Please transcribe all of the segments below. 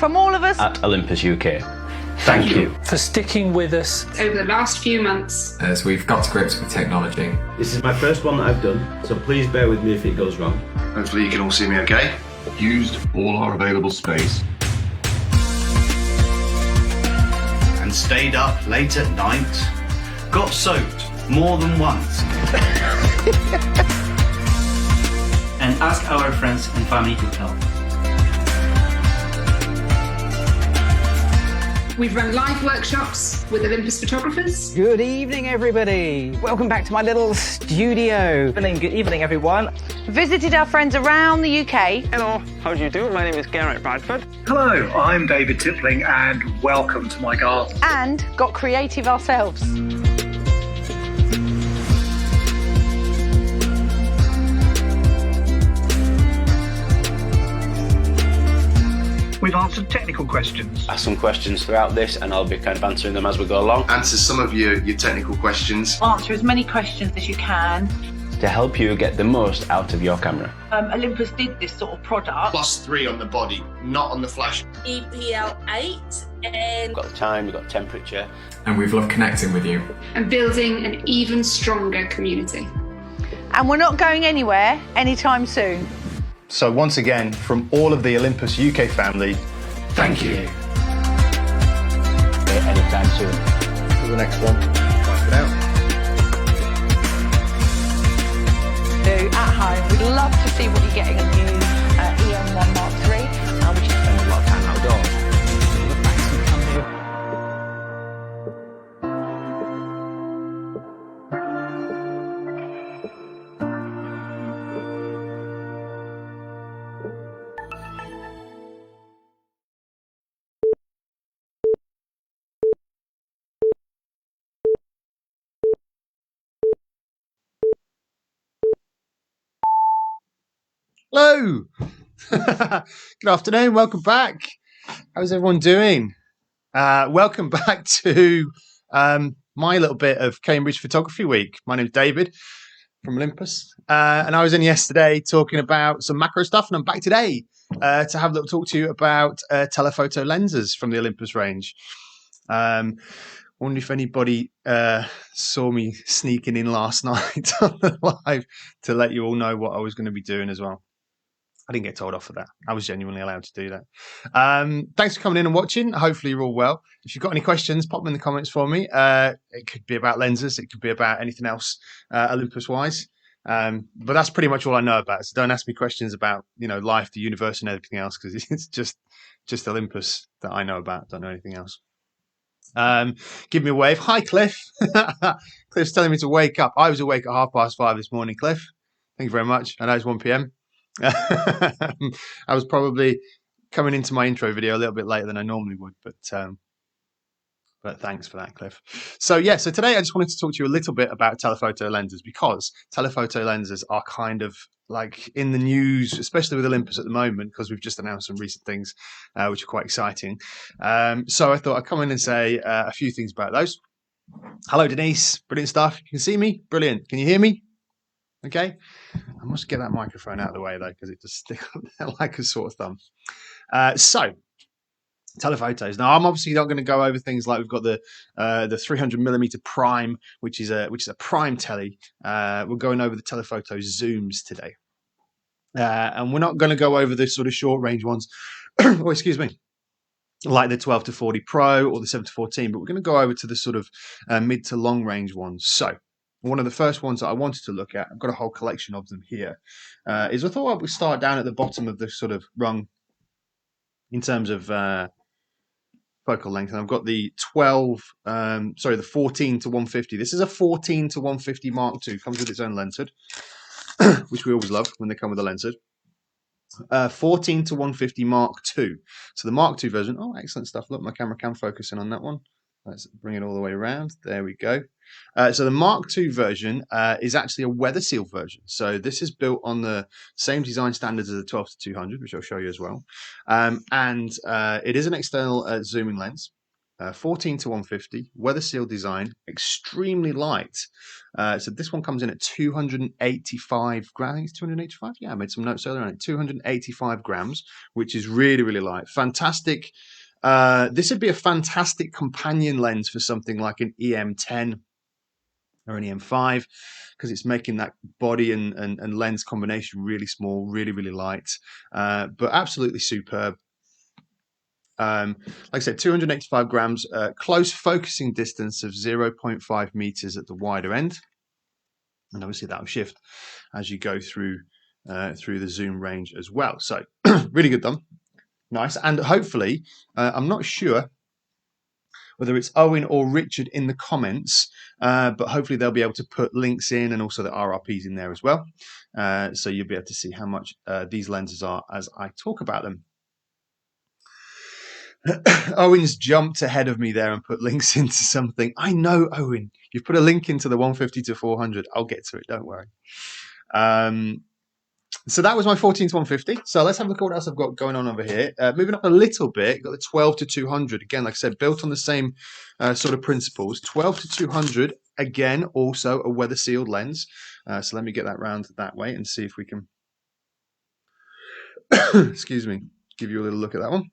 From all of us at Olympus UK. Thank you for sticking with us over the last few months as we've got to grips with technology. This is my first one that I've done, so please bear with me if it goes wrong. Hopefully you can all see me okay. Used all our available space. And stayed up late at night. Got soaked more than once. And ask our friends and family to help. We've run live workshops with Olympus photographers. Good evening, everybody. Welcome back to my little studio. Good evening, everyone. Visited our friends around the UK. Hello, how do you do? My name is Garrett Bradford. Hello, I'm David Tippling and welcome to my garden. And got creative ourselves. We've answered technical questions. Ask some questions throughout this and I'll be kind of answering them as we go along. Answer some of your technical questions. Answer as many questions as you can. To help you get the most out of your camera. Olympus did this sort of product. +3 on the body, not on the flash. EPL 8 and... We've got the time, we've got temperature. And we've loved connecting with you. And building an even stronger community. And we're not going anywhere anytime soon. So once again, from all of the Olympus UK family, thank you. Anytime soon. To the next one. Bye for now. At home, we'd love to see what you're getting a new EM1 Mark III, which is spending a lot of time outdoors. Thanks for coming. Hello. Good afternoon. Welcome back. How's everyone doing? Welcome back to my little bit of Cambridge Photography Week. My name's David from Olympus, and I was in yesterday talking about some macro stuff, and I'm back today to have a little talk to you about telephoto lenses from the Olympus range. Wonder if anybody saw me sneaking in last night on the live to let you all know what I was going to be doing as well. I didn't get told off for that. I was genuinely allowed to do that. Thanks for coming in and watching. Hopefully you're all well. If you've got any questions, pop them in the comments for me. It could be about lenses. It could be about anything else Olympus-wise. But that's pretty much all I know about. So don't ask me questions about, life, the universe and everything else, because it's just Olympus that I know about. Don't know anything else. Give me a wave. Hi, Cliff. Cliff's telling me to wake up. I was awake at 5:30 this morning, Cliff. Thank you very much. I know it's 1 p.m. I was probably coming into my intro video a little bit later than I normally would, but thanks for that, Cliff. So today I just wanted to talk to you a little bit about telephoto lenses, because telephoto lenses are kind of like in the news, especially with Olympus at the moment, because we've just announced some recent things which are quite exciting. So I thought I'd come in and say a few things about those. Hello, Denise. Brilliant stuff. You can see me? Brilliant. Can you hear me? Okay. I must get that microphone out of the way, though, because it just sticks up there like a sore thumb. So telephotos. Now, I'm obviously not going to go over things like we've got the 300mm prime, which is a prime telly. We're going over the telephoto zooms today, and we're not going to go over the sort of short range ones. Oh, excuse me, like the 12 to 40 Pro or the 7 to 14. But we're going to go over to the sort of mid to long range ones. So one of the first ones that I wanted to look at, I've got a whole collection of them here, is I thought I would start down at the bottom of the sort of rung in terms of focal length. And I've got the the 14 to 150. This is a 14 to 150 Mark II. Comes with its own lens hood, which we always love when they come with a lens hood. 14 to 150 Mark II. So the Mark II version. Oh, excellent stuff. Look, my camera can focus in on that one. Let's bring it all the way around. There we go. So the Mark II version is actually a weather seal version. So this is built on the same design standards as the 12 to 200, which I'll show you as well. And it is an external zooming lens. 14 to 150, weather seal design, extremely light. So this one comes in at 285 grams. I think it's 285. Yeah, I made some notes earlier on it. 285 grams, which is really, really light. Fantastic. This would be a fantastic companion lens for something like an EM10 or an EM5, because it's making that body and lens combination really small, really, really light, but absolutely superb. Like I said, 285 grams, close focusing distance of 0.5 meters at the wider end. And obviously that will shift as you go through the zoom range as well. So really good done. Nice. And hopefully, I'm not sure whether it's Owen or Richard in the comments, but hopefully they'll be able to put links in and also the RRPs in there as well. So you'll be able to see how much these lenses are as I talk about them. Owen's jumped ahead of me there and put links into something. I know, Owen, you've put a link into the 150 to 400. I'll get to it, don't worry. So that was my 14 to 150. So let's have a look at what else I've got going on over here. Moving up a little bit, got the 12 to 200. Again, like I said, built on the same sort of principles. 12 to 200, again, also a weather sealed lens. So let me get that round that way and see if we can, excuse me, give you a little look at that one.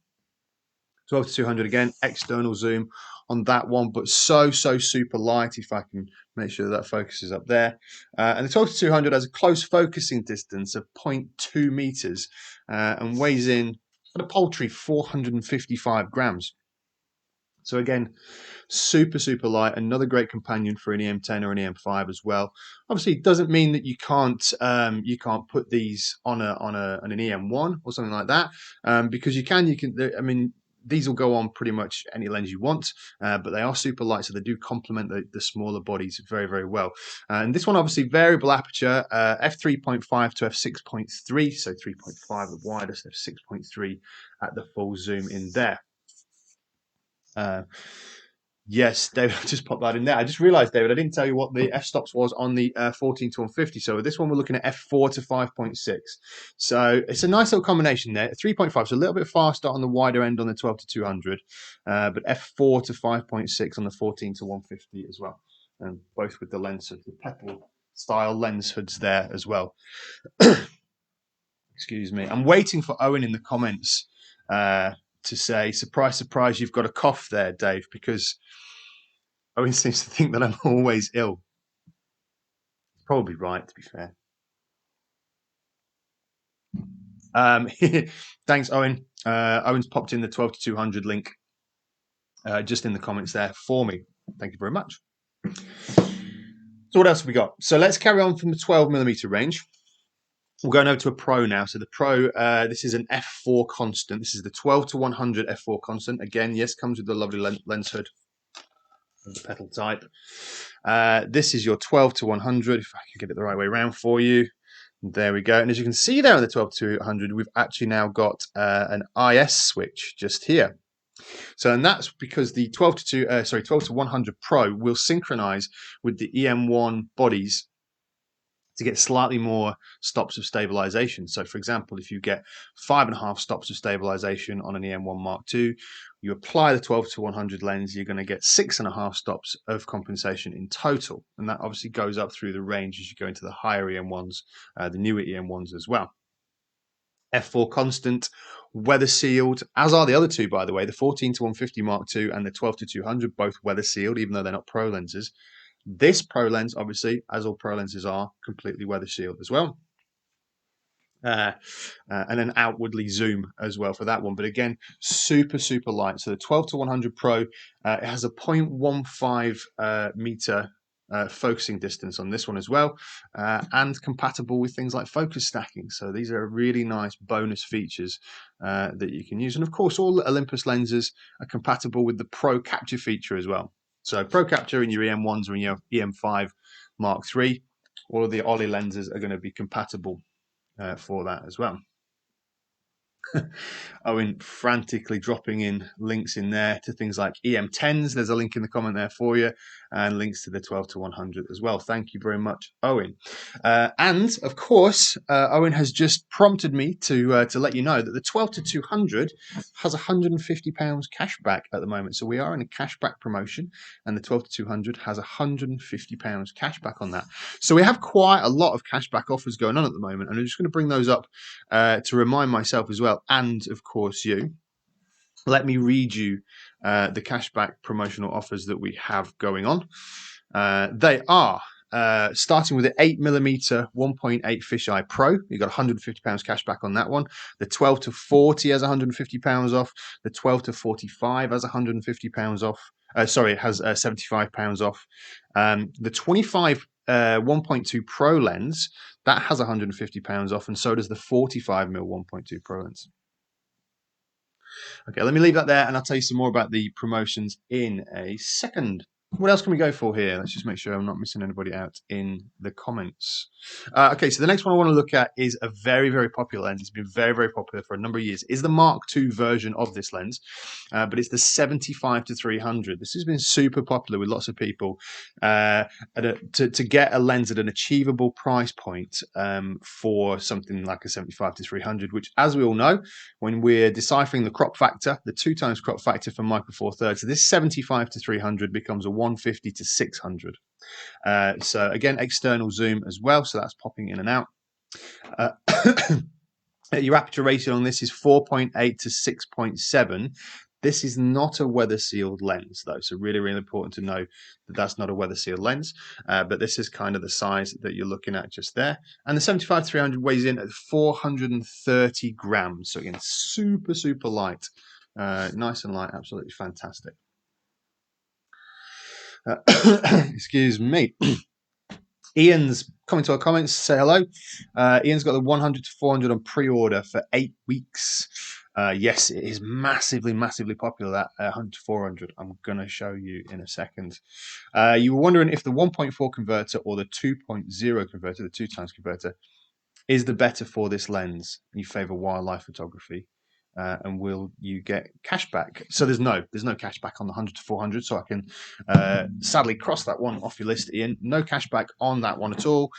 12 to 200 again, external zoom on that one, but so super light. If I can make sure that focuses up there. And the 12 to 200 has a close focusing distance of 0.2 meters and weighs in at a paltry 455 grams. So again, super light. Another great companion for an EM10 or an EM5 as well. Obviously, it doesn't mean that you can't put these on an EM1 or something like that, because you can. I mean, these will go on pretty much any lens you want, but they are super light, so they do complement the smaller bodies very well. And this one, obviously, variable aperture, f3.5 to f6.3, so 3.5 at the widest, f6.3 at the full zoom in there. Yes, David, I just popped that in there. I just realized, David, I didn't tell you what the f-stops was on the 14 to 150. So with this one, we're looking at f4 to 5.6. So it's a nice little combination there. 3.5, so a little bit faster on the wider end on the 12 to 200, but f4 to 5.6 on the 14 to 150 as well. And both with the lens hood, the petal style lens hoods there as well. Excuse me. I'm waiting for Owen in the comments to say, surprise, you've got a cough there, Dave, because Owen seems to think that I'm always ill. He's probably right, to be fair. Thanks, Owen. Owen's popped in the 12 to 200 link just in the comments there for me. Thank you very much. So what else have we got? So let's carry on from the 12mm range. We're going over to a Pro now. So the Pro, this is an f4 constant. This is the 12 to 100 f4 constant. Again, yes, comes with the lovely lens hood of the petal type. This is your 12 to 100, if I can get it the right way around for you. There we go. And as you can see there on the 12 to 100, we've actually now got an IS switch just here. So, and that's because the 12 to 100 Pro will synchronize with the EM1 bodies to get slightly more stops of stabilization. So for example, if you get 5.5 stops of stabilization on an EM1 Mark II, you apply the 12 to 100 lens, you're going to get 6.5 stops of compensation in total. And that obviously goes up through the range as you go into the higher EM1s, the newer EM1s as well. F4 constant, weather sealed, as are the other two, by the way, the 14 to 150 Mark II and the 12 to 200, both weather sealed, even though they're not Pro lenses. This Pro lens, obviously, as all Pro lenses are, completely weather sealed as well. And an outwardly zoom as well for that one. But again, super light. So the 12 to 100 Pro, it has a 0.15 meter focusing distance on this one as well, and compatible with things like focus stacking. So these are really nice bonus features that you can use. And of course, all the Olympus lenses are compatible with the Pro capture feature as well. So Pro capture in your EM1s or in your EM5 Mark III, all of the Ollie lenses are going to be compatible for that as well. Owen frantically dropping in links in there to things like EM10s. There's a link in the comment there for you, and links to the 12 to 100 as well. Thank you very much, Owen. And of course, Owen has just prompted me to let you know that the 12 to 200 has £150 cash back at the moment. So we are in a cashback promotion, and the 12 to 200 has £150 cash back on that. So we have quite a lot of cashback offers going on at the moment, and I'm just going to bring those up to remind myself as well, and of course you. Let me read you the cashback promotional offers that we have going on. They are starting with the 8mm 1.8 fisheye pro. You've got £150 cash back on that one. The 12 to 40 has £150 off. The 12 to 45 has £150 off. Sorry, it has £75 off. The 25 1.2 Pro lens, that has £150 off, and so does the 45mm 1.2 Pro lens. Okay, let me leave that there, and I'll tell you some more about the promotions in a second. What else can we go for here? Let's just make sure I'm not missing anybody out in the comments. Okay, so the next one I want to look at is a very, very popular lens. It's been very, very popular for a number of years. It's the Mark II version of this lens, but it's the 75 to 300. This has been super popular with lots of people to get a lens at an achievable price point for something like a 75 to 300, which, as we all know, when we're deciphering the crop factor, the 2 times crop factor for Micro Four Thirds, this 75 to 300 becomes a 150 to 600. So again, external zoom as well, so that's popping in and out. Your aperture ratio on this is 4.8 to 6.7. This is not a weather sealed lens though, so really, really important to know that that's not a weather sealed lens, but this is kind of the size that you're looking at just there. And the 75 to 300 weighs in at 430 grams, so again, super, super light. Nice and light, absolutely fantastic. Excuse me. Ian's coming to our comments. Say hello. Ian's got the 100 to 400 on pre-order for 8 weeks. Yes, it is massively, massively popular, that 100 to 400. I'm going to show you in a second. You were wondering if the 1.4 converter or the 2.0 converter, the 2 times converter, is the better for this lens. You favour wildlife photography. And will you get cash back? So there's no cash back on the 100 to 400. So I can sadly cross that one off your list, Ian. No cash back on that one at all.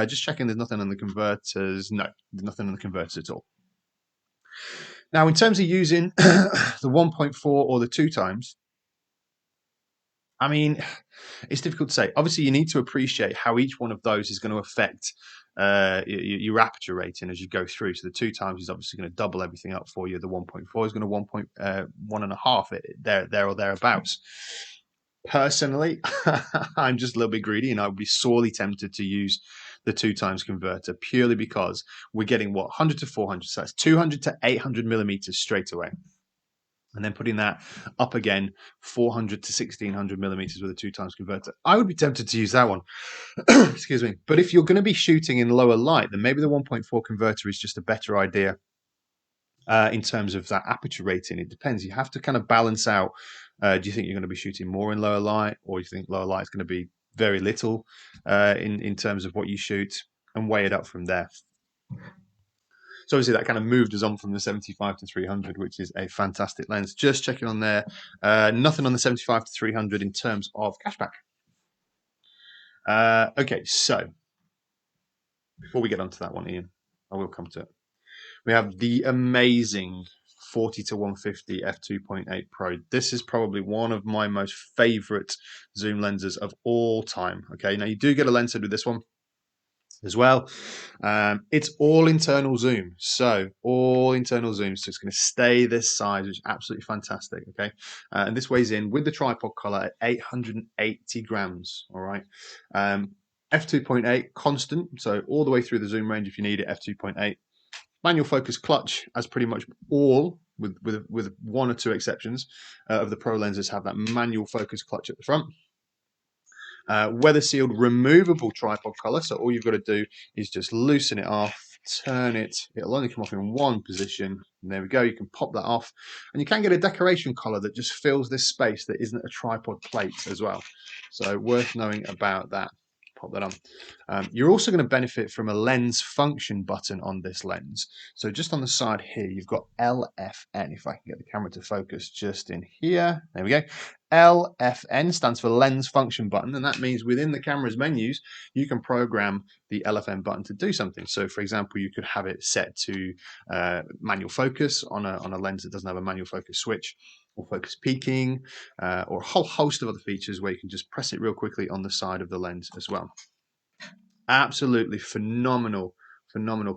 Just checking there's nothing on the converters. No, there's nothing on the converters at all. Now, in terms of using the 1.4 or the 2 times, I mean, it's difficult to say. Obviously, you need to appreciate how each one of those is going to affect your aperture rating as you go through. So the 2 times is obviously going to double everything up for you. The 1.4 is going to 1.5 there or thereabouts. Personally, I'm just a little bit greedy, and I would be sorely tempted to use the 2 times converter purely because we're getting 100 to 400, so that's 200 to 800 millimeters straight away. And then putting that up again, 400 to 1600 millimeters with a 2 times converter. I would be tempted to use that one. Excuse me. But if you're going to be shooting in lower light, then maybe the 1.4 converter is just a better idea in terms of that aperture rating. It depends. You have to kind of balance out. Do you think you're going to be shooting more in lower light, or do you think lower light is going to be very little in terms of what you shoot, and weigh it up from there. So obviously that kind of moved us on from the 75 to 300, which is a fantastic lens. Just checking on there. Nothing on the 75 to 300 in terms of cashback. Okay, so before we get onto that one, Ian, I will come to it. We have the amazing 40 to 150 f2.8 Pro. This is probably one of my most favorite zoom lenses of all time. Okay, now you do get a lens head with this one as well. It's all internal zoom, so all internal zoom, so it's going to stay this size, which is absolutely fantastic. Okay, and this weighs in with the tripod collar at 880 grams. All right, f2.8 constant, so all the way through the zoom range if you need it. F2.8 manual focus clutch, as pretty much all, with 1 or 2 exceptions of the Pro lenses, have that manual focus clutch at the front. Weather sealed removable tripod collar, so all you've got to do is just loosen it off, turn it, it'll only come off in one position, and there we go. You can pop that off, and you can get a decoration collar that just fills this space that isn't a tripod plate as well, so worth knowing about that. pop that on. You're also going to benefit from a lens function button on this lens. So just on the side here, you've got LFN. If I can get the camera to focus just in here. There we go. LFN stands for lens function button, and that means within the camera's menus, you can program the LFN button to do something. So for example, you could have it set to manual focus on a lens that doesn't have a manual focus switch, or focus peaking, or a whole host of other features where you can just press it real quickly on the side of the lens as well. Absolutely phenomenal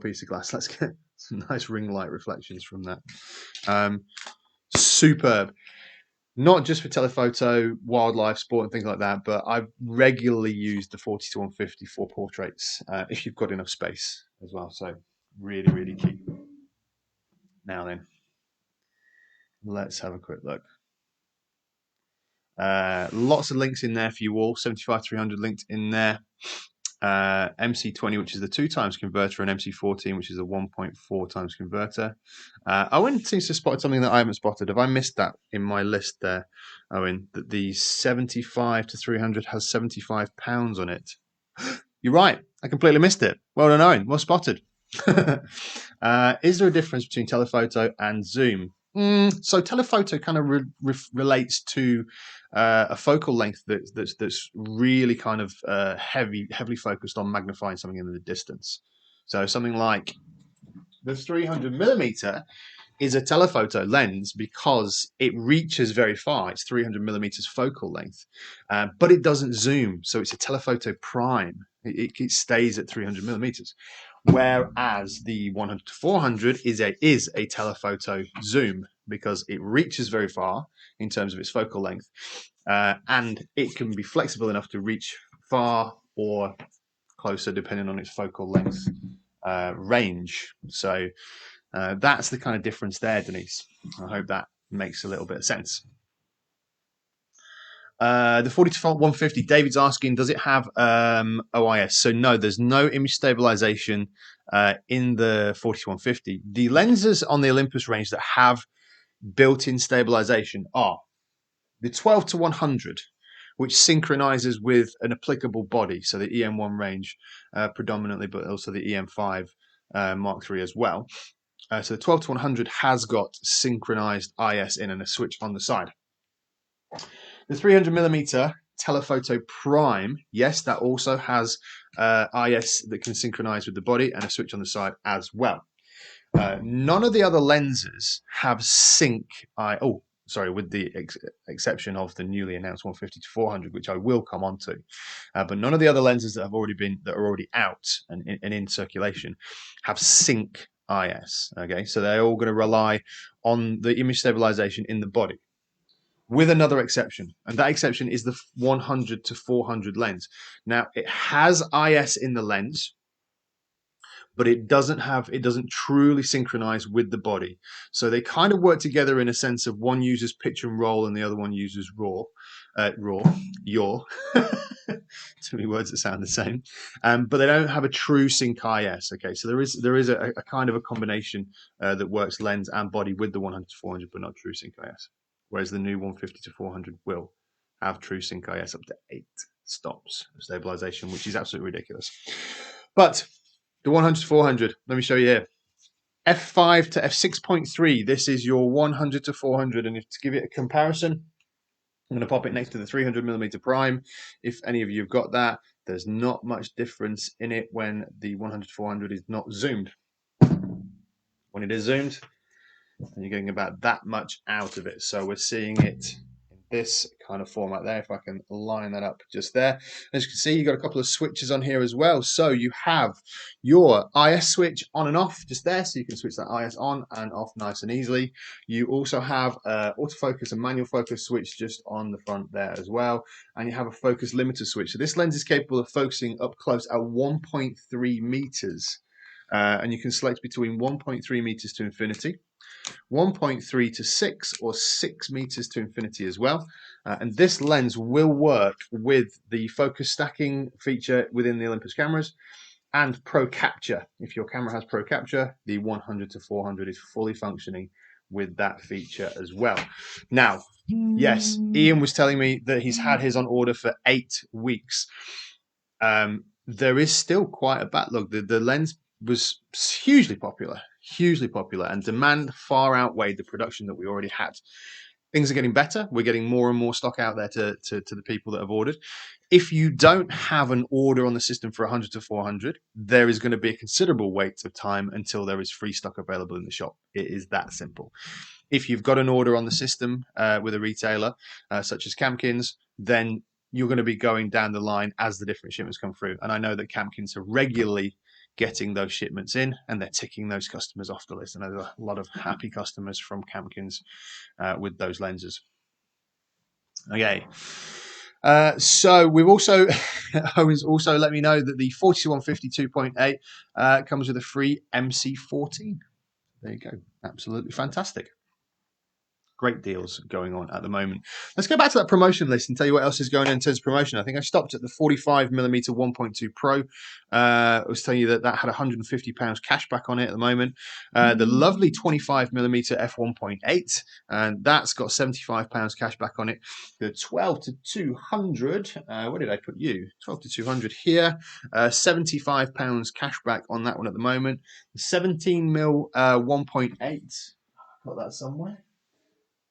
piece of glass. Let's get some nice ring light reflections from that. Superb. Not just for telephoto, wildlife, sport and things like that, but I've regularly used the 40-150 for portraits if you've got enough space as well. So really key. Now then, let's have a quick look. Lots of links in there for you all. 75-300 linked in there. MC20, which is the 2x converter, and MC14, which is a 1.4 times converter. Owen seems to have spotted something that I haven't spotted. Have I missed that in my list there, Owen? That the 75-300 has 75 pounds on it. You're right. I completely missed it. Well done, Owen. Well spotted. Is there a difference between telephoto and zoom? So telephoto kind of relates to a focal length that's really kind of heavily focused on magnifying something in the distance. So something like the 300mm is a telephoto lens because it reaches very far. It's 300mm focal length, but it doesn't zoom. So it's a telephoto prime. It stays at 300mm. Whereas the 100-400 is a telephoto zoom because it reaches very far in terms of its focal length, and it can be flexible enough to reach far or closer depending on its focal length range. So that's the kind of difference there, Denise. I hope that makes a little bit of sense. The 40-150, David's asking, does it have OIS? So no, there's no image stabilization in the 40-150. The lenses on the Olympus range that have built-in stabilization are the 12-100, which synchronizes with an applicable body, so the EM1 range predominantly, but also the EM5 Mark III as well. So the 12-100 has got synchronized IS in and a switch on the side. The 300mm telephoto prime, yes, that also has IS that can synchronize with the body and a switch on the side as well. None of the other lenses have sync. With the exception of the newly announced 150-400, which I will come on to. But none of the other lenses that are already out and in circulation have sync IS. Okay, so they're all going to rely on the image stabilization in the body, with another exception, and that exception is the 100-400 lens. Now it has IS in the lens, but it doesn't truly synchronize with the body. So they kind of work together in a sense of one uses pitch and roll and the other one uses yaw. Too many words that sound the same. But they don't have a true sync IS. Okay, so there is a kind of a combination that works lens and body with the 100-400, but not true sync IS. Whereas the new 150-400 will have true sync IS up to 8 stops of stabilization, which is absolutely ridiculous. But the 100-400, let me show you here. F5 to f6.3, this is your 100-400, and to give it a comparison, I'm going to pop it next to the 300mm prime. If any of you have got that, there's not much difference in it when the 100-400 is not zoomed. When it is zoomed, and you're getting about that much out of it. So we're seeing it in this kind of format there. If I can line that up just there. As you can see, you've got a couple of switches on here as well. So you have your IS switch on and off just there. So you can switch that IS on and off nice and easily. You also have autofocus and manual focus switch just on the front there as well. And you have a focus limiter switch. So this lens is capable of focusing up close at 1.3 meters. And you can select between 1.3 meters to infinity, 1.3 to 6, or 6 meters to infinity as well. And this lens will work with the focus stacking feature within the Olympus cameras and Pro Capture. If your camera has Pro Capture, the 100-400 is fully functioning with that feature as well. Now, yes, Ian was telling me that he's had his on order for 8 weeks. there is still quite a backlog. The lens was hugely popular, and demand far outweighed the production that we already had. Things are getting better. We're getting more and more stock out there to the people that have ordered. If you don't have an order on the system for 100 to 400, there is going to be a considerable wait of time until there is free stock available in the shop. It is that simple. If you've got an order on the system with a retailer such as Campkins, then you're going to be going down the line as the different shipments come through. And I know that Campkins are regularly getting those shipments in, and they're ticking those customers off the list. And there's a lot of happy customers from Campkins with those lenses. Okay. So we've also, Owen's also let me know that the 40-150 2.8 comes with a free MC14. There you go. Absolutely fantastic. Great deals going on at the moment. Let's go back to that promotion list and tell you what else is going on in terms of promotion. I think I stopped at the 45mm 1.2 Pro. I was telling you that that had £150 cash back on it at the moment. The lovely 25mm f1.8, and that's got £75 cash back on it. The 12 to 200, where did I put you? 12 to 200 here. £75 cash back on that one at the moment. The 17mm 1.8, got that somewhere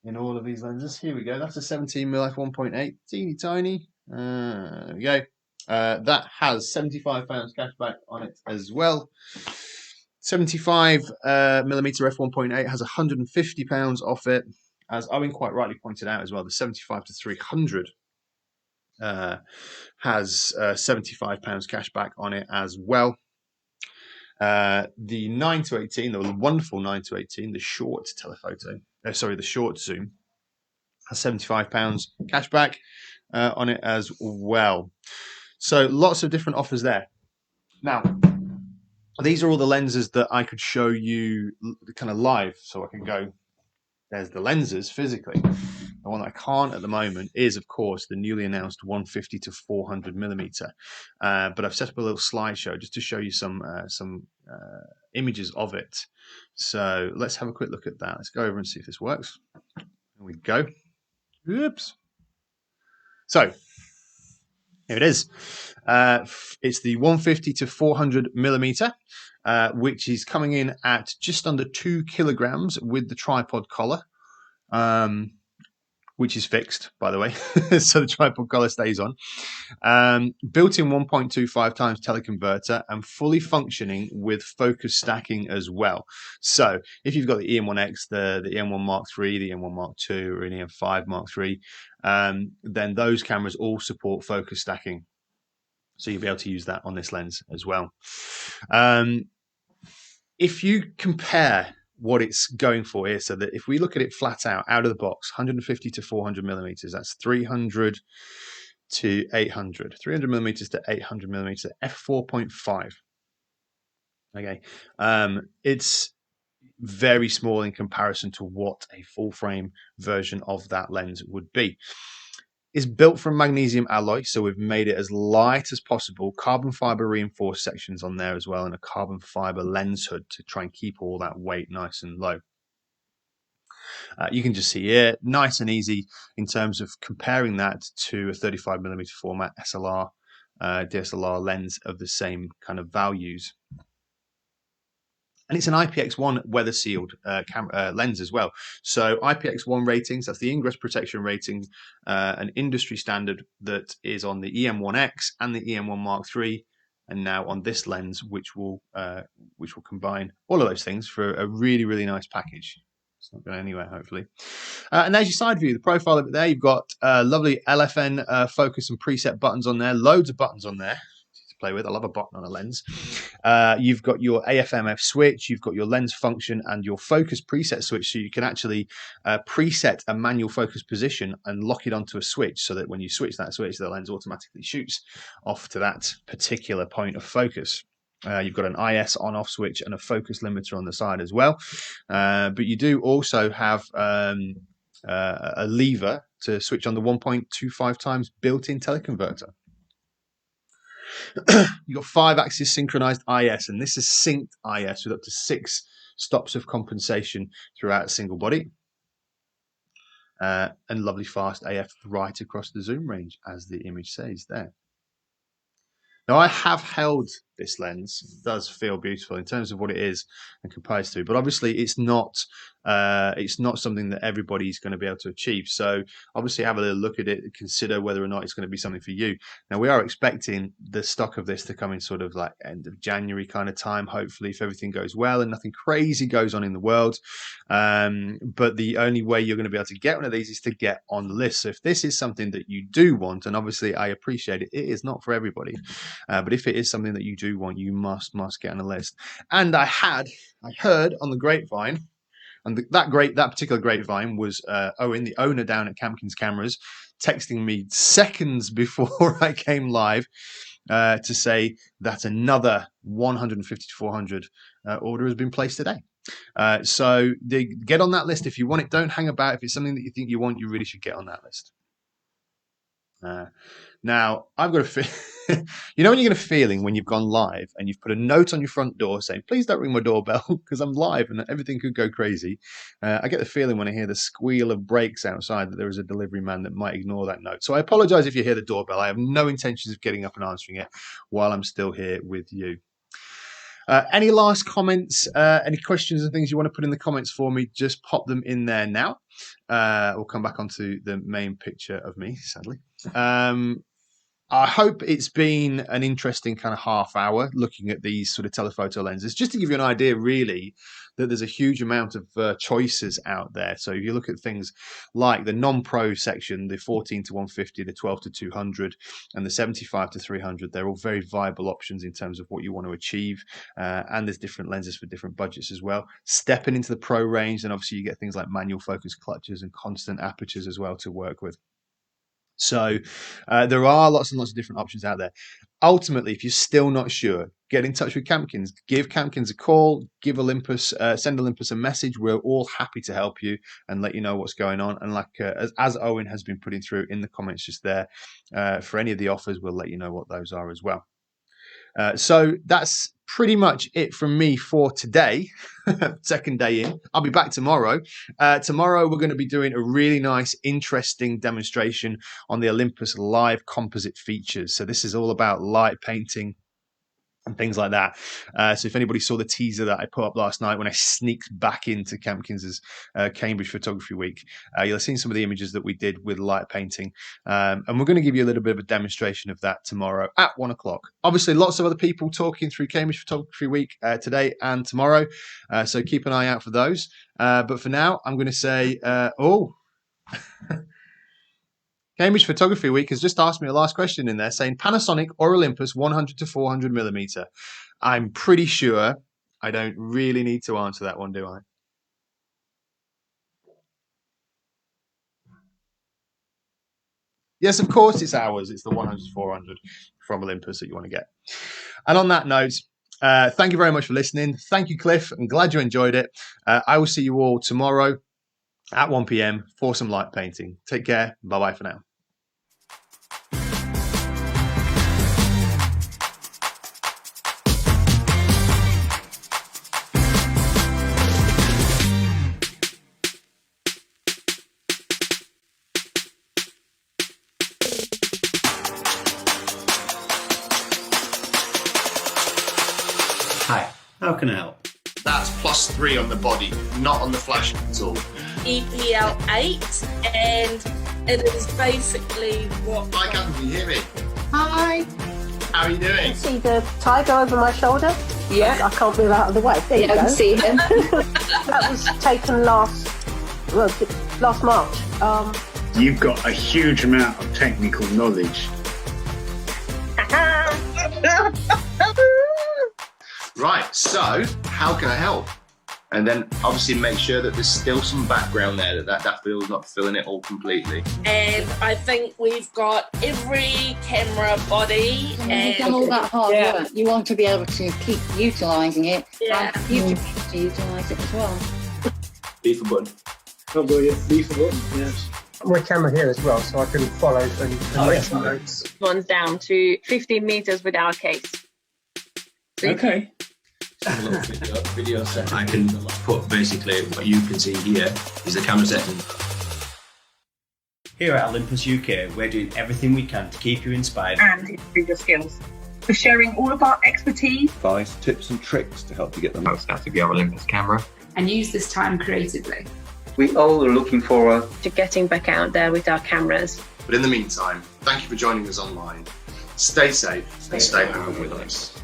in all of these lenses. Here we go. That's a 17mm f1.8, teeny tiny. There we go. That has £75 cash back on it as well. 75mm f1.8 has £150 off it. As Owen quite rightly pointed out as well, the 75 to 300 has £75 cash back on it as well. The 9 to 18, the wonderful 9 to 18, the short telephoto, the short zoom, has £75 cash back on it as well. So lots of different offers there. Now, these are all the lenses that I could show you kind of live. So I can go, there's the lenses physically. The one that I can't at the moment is, of course, the newly announced 150 to 400mm. But I've set up a little slideshow just to show you some images of it. So let's have a quick look at that. Let's go over and see if this works. There we go. Oops. So here it is. It's the 150 to 400mm, which is coming in at just under 2 kilograms with the tripod collar. Which is fixed, by the way, so the tripod collar stays on. Built-in 1.25 times teleconverter and fully functioning with focus stacking as well. So if you've got the EM1X, the EM1 Mark III, the EM1 Mark II, or an EM5 Mark III, then those cameras all support focus stacking. So you'll be able to use that on this lens as well. If you compare what it's going for here, so that if we look at it flat out of the box, 150 to 400mm, that's 300 to 800, 300mm to 800mm, f4.5. Okay, it's very small in comparison to what a full frame version of that lens would be. It's built from magnesium alloy, so we've made it as light as possible. Carbon fiber reinforced sections on there as well, and a carbon fiber lens hood to try and keep all that weight nice and low. You can just see here, nice and easy in terms of comparing that to a 35mm format SLR, DSLR lens of the same kind of values. And it's an IPX1 weather sealed lens as well. So IPX1 ratings, that's the ingress protection rating, an industry standard that is on the EM1X and the EM1 Mark III, and now on this lens, which will combine all of those things for a really, really nice package. It's not going anywhere, hopefully. And there's your side view, the profile of it there. You've got lovely LFN focus and preset buttons on there, loads of buttons on there to play with. I love a button on a lens. You've got your AFMF switch, you've got your lens function and your focus preset switch, so you can actually preset a manual focus position and lock it onto a switch, so that when you switch that switch, the lens automatically shoots off to that particular point of focus. You've got an IS on-off switch and a focus limiter on the side as well. But you do also have a lever to switch on the 1.25 times built-in teleconverter. You've got 5-axis synchronized IS, and this is synced IS with up to 6 stops of compensation throughout a single body. And lovely fast AF right across the zoom range, as the image says there. Now, I have held this lens. It does feel beautiful in terms of what it is and compares to, but obviously it's not something that everybody's going to be able to achieve. So obviously have a little look at it, consider whether or not it's going to be something for you. Now, we are expecting the stock of this to come in sort of like end of January kind of time, hopefully, if everything goes well and nothing crazy goes on in the world. But the only way you're going to be able to get one of these is to get on the list. So if this is something that you do want, and obviously I appreciate it, it is not for everybody. But if it is something that you do want, you must get on the list. And I heard on the grapevine, and that particular grapevine was Owen, the owner down at Campkins Cameras, texting me seconds before I came live to say that another 150 to 400 order has been placed today. So get on that list if you want it. Don't hang about. If it's something that you think you want, you really should get on that list. Now, I've got a feeling, you know when you get a feeling when you've gone live and you've put a note on your front door saying, please don't ring my doorbell because I'm live and everything could go crazy. I get the feeling when I hear the squeal of brakes outside that there is a delivery man that might ignore that note. So I apologize if you hear the doorbell. I have no intentions of getting up and answering it while I'm still here with you. Any last comments, any questions and things you want to put in the comments for me, just pop them in there now. We'll come back onto the main picture of me, sadly. I hope it's been an interesting kind of half hour looking at these sort of telephoto lenses, just to give you an idea really that there's a huge amount of choices out there. So if you look at things like the non-pro section, the 14 to 150, the 12 to 200 and the 75 to 300, they're all very viable options in terms of what you want to achieve. And there's different lenses for different budgets as well. Stepping into the pro range, and obviously you get things like manual focus clutches and constant apertures as well to work with. So there are lots and lots of different options out there. Ultimately, if you're still not sure, get in touch with Campkins. Give Campkins a call. Give Olympus, send Olympus a message. We're all happy to help you and let you know what's going on. And like as Owen has been putting through in the comments just there, for any of the offers, we'll let you know what those are as well. So that's pretty much it from me for today. Second day in. I'll be back tomorrow. Tomorrow we're going to be doing a really nice, interesting demonstration on the Olympus live composite features. So this is all about light painting and things like that. So if anybody saw the teaser that I put up last night when I sneaked back into Campkins's Cambridge Photography Week, you'll have seen some of the images that we did with light painting. And we're going to give you a little bit of a demonstration of that tomorrow at 1 o'clock. Obviously, lots of other people talking through Cambridge Photography Week today and tomorrow. So keep an eye out for those. But for now, I'm going to say, Cambridge Photography Week has just asked me a last question in there saying Panasonic or Olympus 100 to 400 millimeter. I'm pretty sure I don't really need to answer that one, do I? Yes, of course it's ours. It's the 100 to 400 from Olympus that you want to get. And on that note, thank you very much for listening. Thank you, Cliff. I'm glad you enjoyed it. I will see you all tomorrow at 1 p.m. for some light painting. Take care. Bye-bye for now. Hi, how can I help? That's +3 on the body, not on the flash at all. EPL 8, and it is basically what. Hi, Catherine, can you hear me? Hi. How are you doing? See the tiger over my shoulder? Yeah. I can't move out of the way. There you go. I can see him. That was taken last March. You've got a huge amount of technical knowledge. Right, so how can I help? And then obviously make sure that there's still some background there, that daffodil's not filling it all completely. And I think we've got every camera body. And you've done all that hard work. You want to be able to keep utilising it. Yeah. And future people to utilise it as well. B for button. Oh, boy, yeah. B for button, yes. My camera here as well, so I can follow and make some notes. One's down to 15 meters with our case. Okay. A little video set. I can put basically what you can see here is the camera setting. Here at Olympus UK, we're doing everything we can to keep you inspired And improve your skills. for sharing all of our expertise. Advice, tips and tricks to help you get the most out of your Olympus camera. And use this time creatively. We all are looking forward To getting back out there with our cameras. But in the meantime, thank you for joining us online. Stay safe and stay home with us.